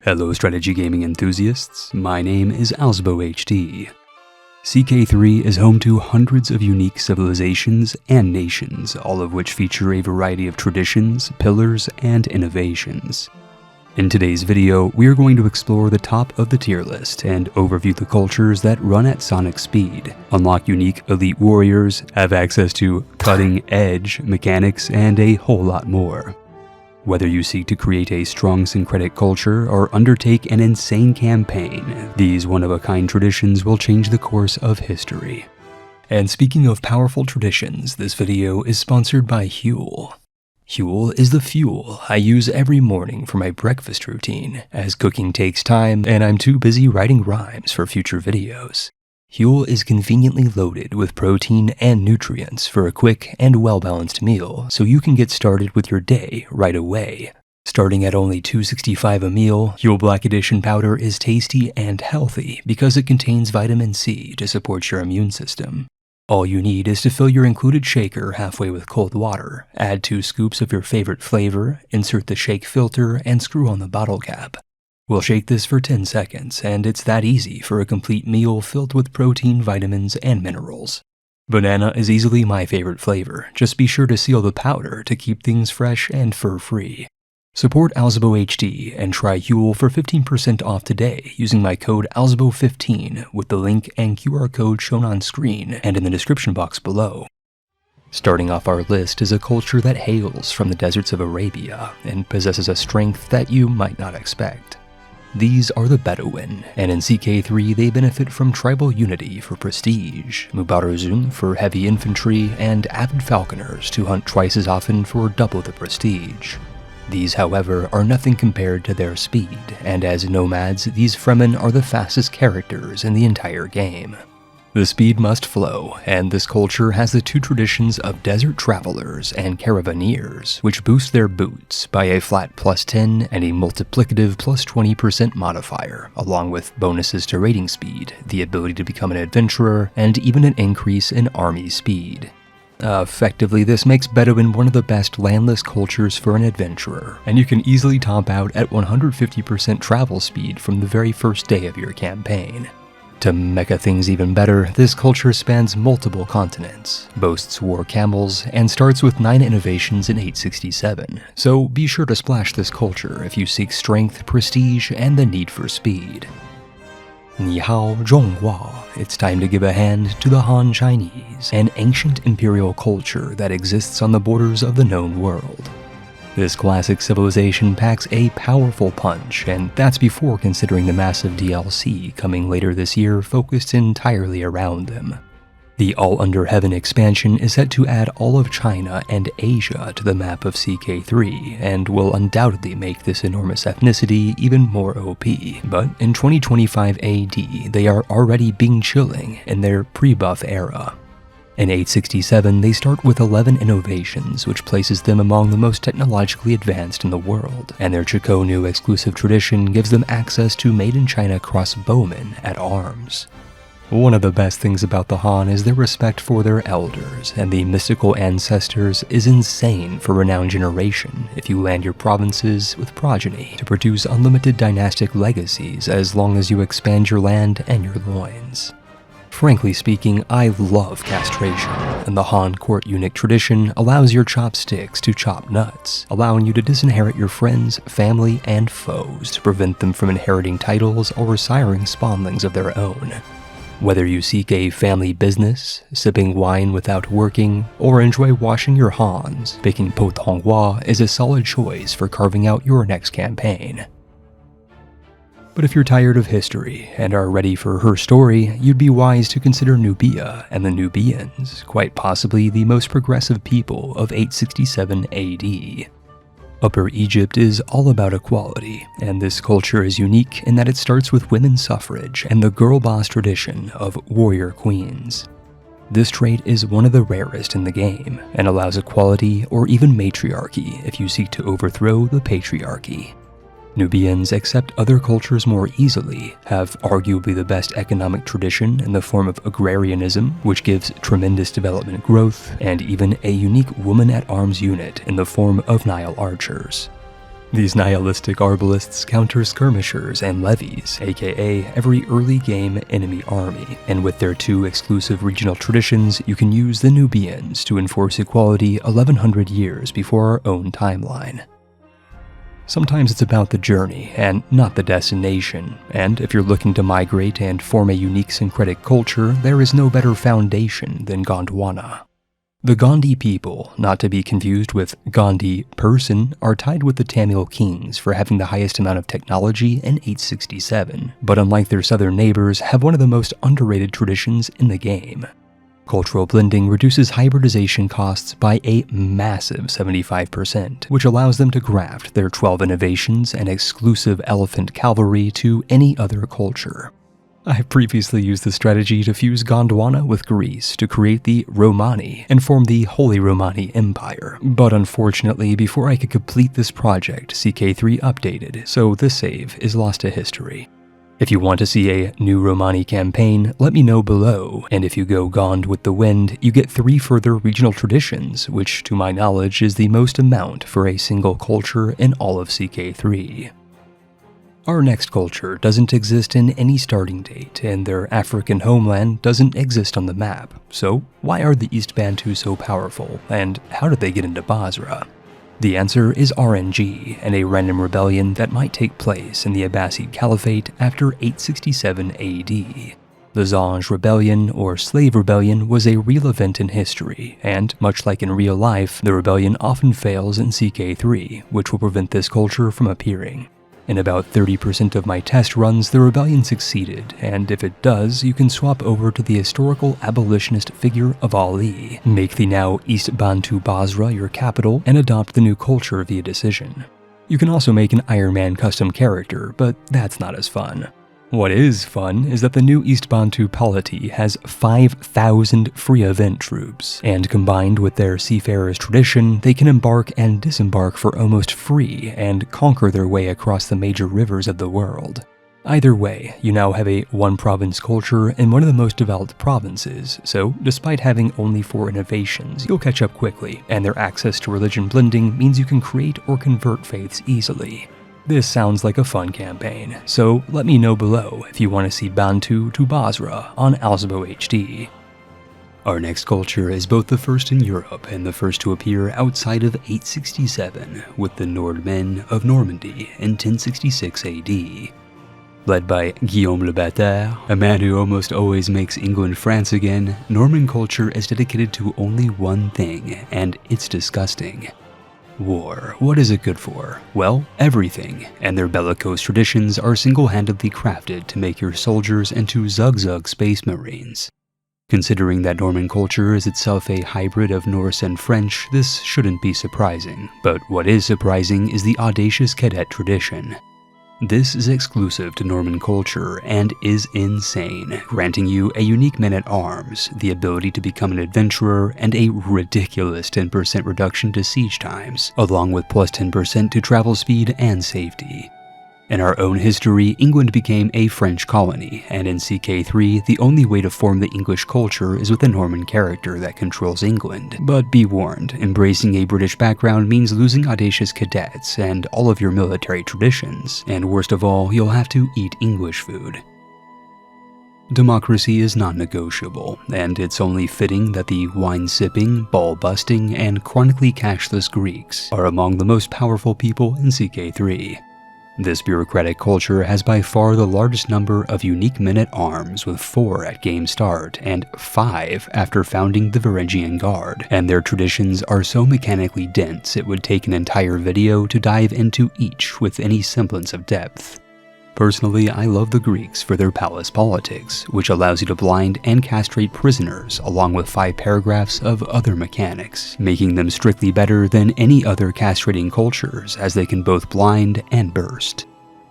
Hello strategy gaming enthusiasts, my name is AlzaboHD. CK3 is home to hundreds of unique civilizations and nations, all of which feature a variety of traditions, pillars, and innovations. In today's video, we are going to explore the top of the tier list and overview the cultures that run at sonic speed, unlock unique elite warriors, have access to cutting-edge mechanics, and a whole lot more. Whether you seek to create a strong syncretic culture or undertake an insane campaign, these one-of-a-kind traditions will change the course of history. And speaking of powerful traditions, this video is sponsored by Huel. Huel is the fuel I use every morning for my breakfast routine, as cooking takes time and I'm too busy writing rhymes for future videos. Huel is conveniently loaded with protein and nutrients for a quick and well-balanced meal, so you can get started with your day right away. Starting at only $2.65 a meal, Huel Black Edition powder is tasty and healthy because it contains vitamin C to support your immune system. All you need is to fill your included shaker halfway with cold water, add 2 scoops of your favorite flavor, insert the shake filter, and screw on the bottle cap. We'll shake this for 10 seconds, and it's that easy for a complete meal filled with protein, vitamins, and minerals. Banana is easily my favorite flavor, just be sure to seal the powder to keep things fresh and fur-free. Support AlzaboHD and try Huel for 15% off today using my code AlzaboHD15 with the link and QR code shown on screen and in the description box below. Starting off our list is a culture that hails from the deserts of Arabia and possesses a strength that you might not expect. These are the Bedouin, and in CK3 they benefit from tribal unity for prestige, Mubarazun for heavy infantry, and avid falconers to hunt twice as often for double the prestige. These, however, are nothing compared to their speed, and as nomads, these Fremen are the fastest characters in the entire game. The speed must flow, and this culture has the 2 traditions of desert travelers and caravaneers, which boost their boots by a flat +10 and a multiplicative +20% modifier, along with bonuses to raiding speed, the ability to become an adventurer, and even an increase in army speed. Effectively, this makes Bedouin one of the best landless cultures for an adventurer, and you can easily top out at 150% travel speed from the very first day of your campaign. To mecha things even better, this culture spans multiple continents, boasts war camels, and starts with 9 innovations in 867, so be sure to splash this culture if you seek strength, prestige, and the need for speed. Ni hao zhonghua, it's time to give a hand to the Han Chinese, an ancient imperial culture that exists on the borders of the known world. This classic civilization packs a powerful punch, and that's before considering the massive DLC coming later this year focused entirely around them. The All Under Heaven expansion is set to add all of China and Asia to the map of CK3, and will undoubtedly make this enormous ethnicity even more OP, but in 2025 AD they are already being chilling in their pre-buff era. In 867, they start with 11 innovations, which places them among the most technologically advanced in the world, and their Chikonu exclusive tradition gives them access to made-in-China crossbowmen at arms. One of the best things about the Han is their respect for their elders, and the mystical ancestors is insane for renowned generation if you land your provinces with progeny to produce unlimited dynastic legacies as long as you expand your land and your loins. Frankly speaking, I love castration, and the Han court eunuch tradition allows your chopsticks to chop nuts, allowing you to disinherit your friends, family, and foes to prevent them from inheriting titles or siring spawnlings of their own. Whether you seek a family business, sipping wine without working, or enjoy washing your Hans, picking Potonghua is a solid choice for carving out your next campaign. But if you're tired of history and are ready for her story, you'd be wise to consider Nubia and the Nubians, quite possibly the most progressive people of 867 AD. Upper Egypt is all about equality, and this culture is unique in that it starts with women's suffrage and the girl boss tradition of warrior queens. This trait is one of the rarest in the game, and allows equality or even matriarchy if you seek to overthrow the patriarchy. Nubians accept other cultures more easily, have arguably the best economic tradition in the form of agrarianism, which gives tremendous development growth, and even a unique woman-at-arms unit in the form of Nile archers. These nihilistic arbalists counter skirmishers and levies, aka every early game enemy army, and with their 2 exclusive regional traditions, you can use the Nubians to enforce equality 1100 years before our own timeline. Sometimes it's about the journey and not the destination, and if you're looking to migrate and form a unique syncretic culture, there is no better foundation than Gondwana. The Gondi people, not to be confused with Gondi Persian, are tied with the Tamil kings for having the highest amount of technology in 867, but unlike their southern neighbors, have one of the most underrated traditions in the game. Cultural blending reduces hybridization costs by a massive 75%, which allows them to graft their 12 innovations and exclusive elephant cavalry to any other culture. I've previously used this strategy to fuse Gondwana with Greece to create the Romani and form the Holy Romani Empire, but unfortunately before I could complete this project, CK3 updated, so this save is lost to history. If you want to see a new Romani campaign, let me know below, and if you go Gond with the wind, you get 3 further regional traditions, which to my knowledge is the most amount for a single culture in all of CK3. Our next culture doesn't exist in any starting date, and their African homeland doesn't exist on the map, so why are the East Bantu so powerful, and how did they get into Basra? The answer is RNG, and a random rebellion that might take place in the Abbasid Caliphate after 867 AD. The Gonj Rebellion, or Slave Rebellion, was a real event in history, and much like in real life, the rebellion often fails in CK3, which will prevent this culture from appearing. In about 30% of my test runs, the rebellion succeeded, and if it does, you can swap over to the historical abolitionist figure of Ali, make the now East Bantu Basra your capital, and adopt the new culture via decision. You can also make an Iron Man custom character, but that's not as fun. What is fun is that the new East Bantu polity has 5,000 free event troops, and combined with their seafarers' tradition, they can embark and disembark for almost free and conquer their way across the major rivers of the world. Either way, you now have a one-province culture in one of the most developed provinces, so despite having only 4 innovations, you'll catch up quickly, and their access to religion blending means you can create or convert faiths easily. This sounds like a fun campaign, so let me know below if you want to see Bantu to Basra on AlzaboHD. Our next culture is both the first in Europe and the first to appear outside of 867, with the Nordmen of Normandy in 1066 AD. Led by Guillaume le Bâtard, a man who almost always makes England France again, Norman culture is dedicated to only one thing, and it's disgusting. War. What is it good for? Well, everything, and their bellicose traditions are single-handedly crafted to make your soldiers into Zug-Zug space marines. Considering that Norman culture is itself a hybrid of Norse and French, this shouldn't be surprising, but what is surprising is the audacious cadet tradition. This is exclusive to Norman culture and is insane, granting you a unique man-at-arms, the ability to become an adventurer, and a ridiculous 10% reduction to siege times, along with plus 10% to travel speed and safety. In our own history, England became a French colony, and in CK3, the only way to form the English culture is with a Norman character that controls England. But be warned, embracing a British background means losing audacious cadets and all of your military traditions, and worst of all, you'll have to eat English food. Democracy is non-negotiable, and it's only fitting that the wine-sipping, ball-busting, and chronically cashless Greeks are among the most powerful people in CK3. This bureaucratic culture has by far the largest number of unique men-at-arms, with 4 at game start and 5 after founding the Varangian Guard, and their traditions are so mechanically dense it would take an entire video to dive into each with any semblance of depth. Personally, I love the Greeks for their palace politics, which allows you to blind and castrate prisoners along with 5 paragraphs of other mechanics, making them strictly better than any other castrating cultures as they can both blind and burst.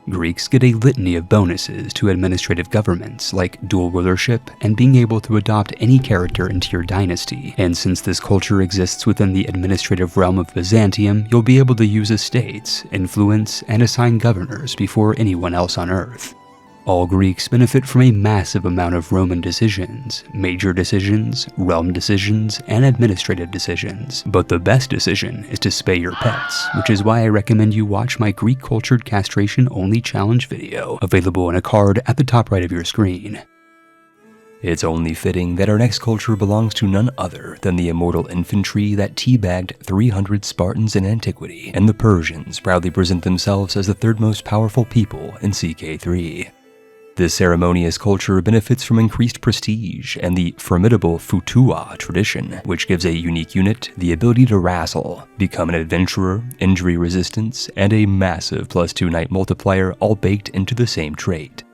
Greeks get a litany of bonuses to administrative governments like dual rulership and being able to adopt any character into your dynasty, and since this culture exists within the administrative realm of Byzantium, you'll be able to use estates, influence, and assign governors before anyone else on Earth. All Greeks benefit from a massive amount of Roman decisions, major decisions, realm decisions, and administrative decisions. But the best decision is to spay your pets, which is why I recommend you watch my Greek cultured castration only challenge video, available in a card at the top right of your screen. It's only fitting that our next culture belongs to none other than the immortal infantry that teabagged 300 Spartans in antiquity, and the Persians proudly present themselves as the third most powerful people in CK3. This ceremonious culture benefits from increased prestige and the formidable futua tradition, which gives a unique unit the ability to wrestle, become an adventurer, injury resistance, and a massive +2 knight multiplier all baked into the same trait.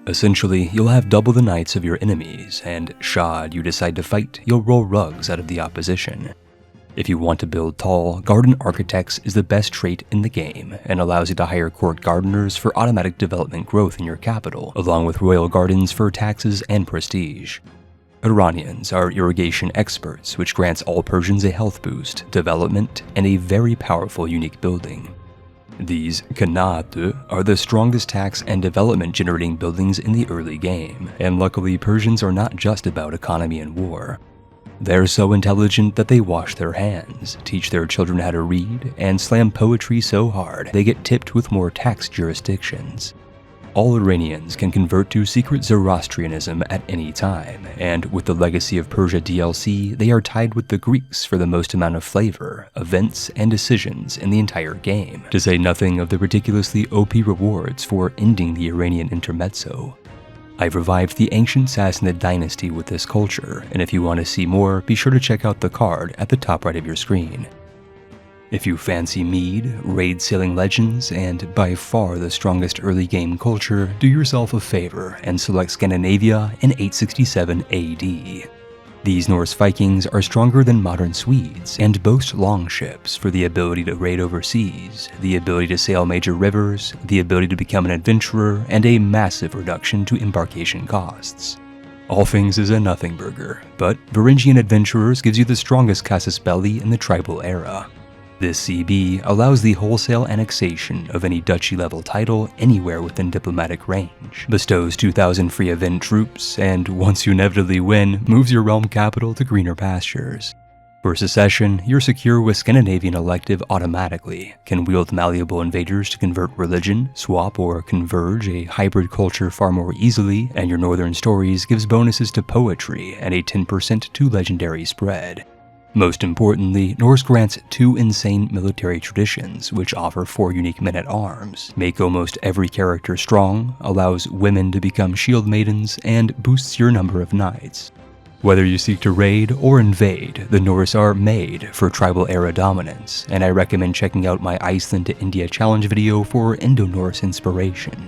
Essentially, you'll have double the knights of your enemies, and should you decide to fight, you'll roll rugs out of the opposition. If you want to build tall, Garden Architects is the best trait in the game and allows you to hire court gardeners for automatic development growth in your capital, along with royal gardens for taxes and prestige. Iranians are irrigation experts, which grants all Persians a health boost, development, and a very powerful unique building. These Qanat are the strongest tax and development generating buildings in the early game, and luckily Persians are not just about economy and war. They're so intelligent that they wash their hands, teach their children how to read, and slam poetry so hard they get tipped with more tax jurisdictions. All Iranians can convert to secret Zoroastrianism at any time, and with the Legacy of Persia DLC, they are tied with the Greeks for the most amount of flavor, events, and decisions in the entire game, to say nothing of the ridiculously OP rewards for ending the Iranian intermezzo. I've revived the ancient Sassanid dynasty with this culture, and if you want to see more, be sure to check out the card at the top right of your screen. If you fancy mead, raid sailing legends, and by far the strongest early game culture, do yourself a favor and select Scandinavia in 867 AD. These Norse Vikings are stronger than modern Swedes and boast longships for the ability to raid overseas, the ability to sail major rivers, the ability to become an adventurer, and a massive reduction to embarkation costs. All things is a nothing burger, but Varangian Adventurers gives you the strongest casus belli in the tribal era. This CB allows the wholesale annexation of any duchy-level title anywhere within diplomatic range, bestows 2,000 free event troops, and once you inevitably win, moves your realm capital to greener pastures. For secession, you're secure with Scandinavian elective automatically, can wield malleable invaders to convert religion, swap or converge a hybrid culture far more easily, and your Northern Stories gives bonuses to poetry and a 10% to legendary spread. Most importantly, Norse grants 2 insane military traditions, which offer 4 unique men-at-arms, make almost every character strong, allows women to become shield maidens, and boosts your number of knights. Whether you seek to raid or invade, the Norse are made for tribal-era dominance, and I recommend checking out my Iceland to India challenge video for Indo-Norse inspiration.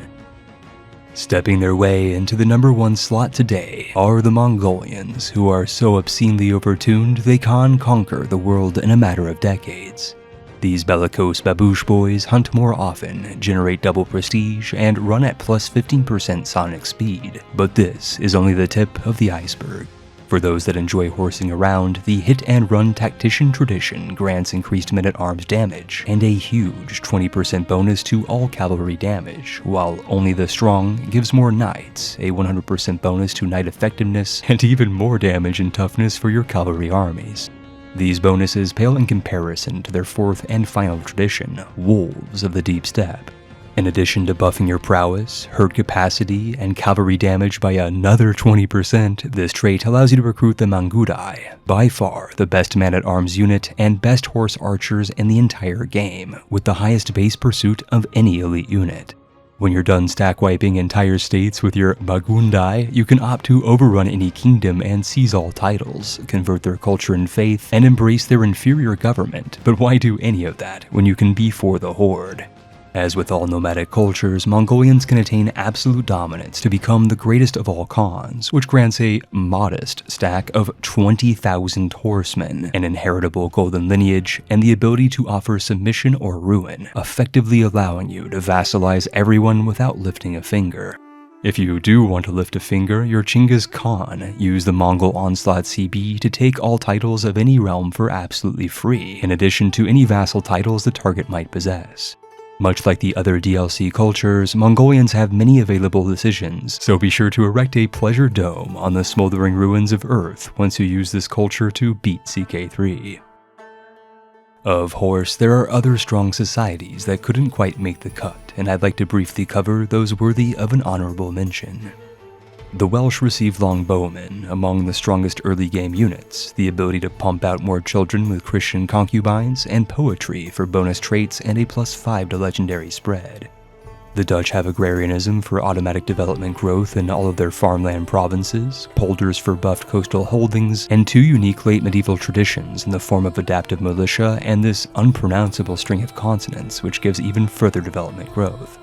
Stepping their way into the #1 slot today are the Mongolians, who are so obscenely overtuned they can conquer the world in a matter of decades. These bellicose babouche boys hunt more often, generate double prestige, and run at +15% sonic speed, but this is only the tip of the iceberg. For those that enjoy horsing around, the hit-and-run tactician tradition grants increased men-at-arms damage and a huge 20% bonus to all cavalry damage, while only the strong gives more knights, a 100% bonus to knight effectiveness, and even more damage and toughness for your cavalry armies. These bonuses pale in comparison to their 4th and final tradition, Wolves of the Deep Steppe. In addition to buffing your prowess, herd capacity, and cavalry damage by another 20%, this trait allows you to recruit the Mangudai, by far the best man-at-arms unit and best horse archers in the entire game, with the highest base pursuit of any elite unit. When you're done stack-wiping entire states with your Magundai, you can opt to overrun any kingdom and seize all titles, convert their culture and faith, and embrace their inferior government. But why do any of that when you can be for the Horde? As with all nomadic cultures, Mongolians can attain absolute dominance to become the greatest of all Khans, which grants a modest stack of 20,000 horsemen, an inheritable golden lineage, and the ability to offer submission or ruin, effectively allowing you to vassalize everyone without lifting a finger. If you do want to lift a finger, your Chinggis Khan use the Mongol Onslaught CB to take all titles of any realm for absolutely free, in addition to any vassal titles the target might possess. Much like the other DLC cultures, Mongolians have many available decisions, so be sure to erect a pleasure dome on the smoldering ruins of Earth once you use this culture to beat CK3. Of course, there are other strong societies that couldn't quite make the cut, and I'd like to briefly cover those worthy of an honorable mention. The Welsh received longbowmen, among the strongest early game units, the ability to pump out more children with Christian concubines, and poetry for bonus traits and a +5 to legendary spread. The Dutch have agrarianism for automatic development growth in all of their farmland provinces, polders for buffed coastal holdings, and 2 unique late medieval traditions in the form of adaptive militia and this unpronounceable string of consonants which gives even further development growth.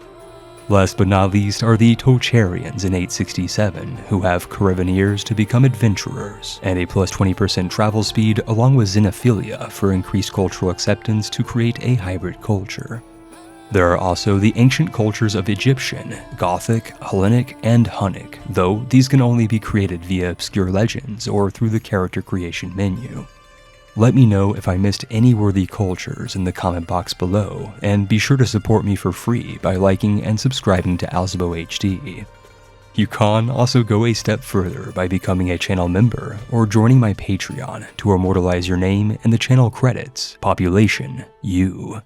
Last but not least are the Tocharians in 867, who have Caravaneers to become adventurers, and a +20% travel speed along with Xenophilia for increased cultural acceptance to create a hybrid culture. There are also the ancient cultures of Egyptian, Gothic, Hellenic, and Hunnic, though these can only be created via obscure legends or through the character creation menu. Let me know if I missed any worthy cultures in the comment box below, and be sure to support me for free by liking and subscribing to AlzaboHD. You can also go a step further by becoming a channel member or joining my Patreon to immortalize your name in the channel credits. Population, you.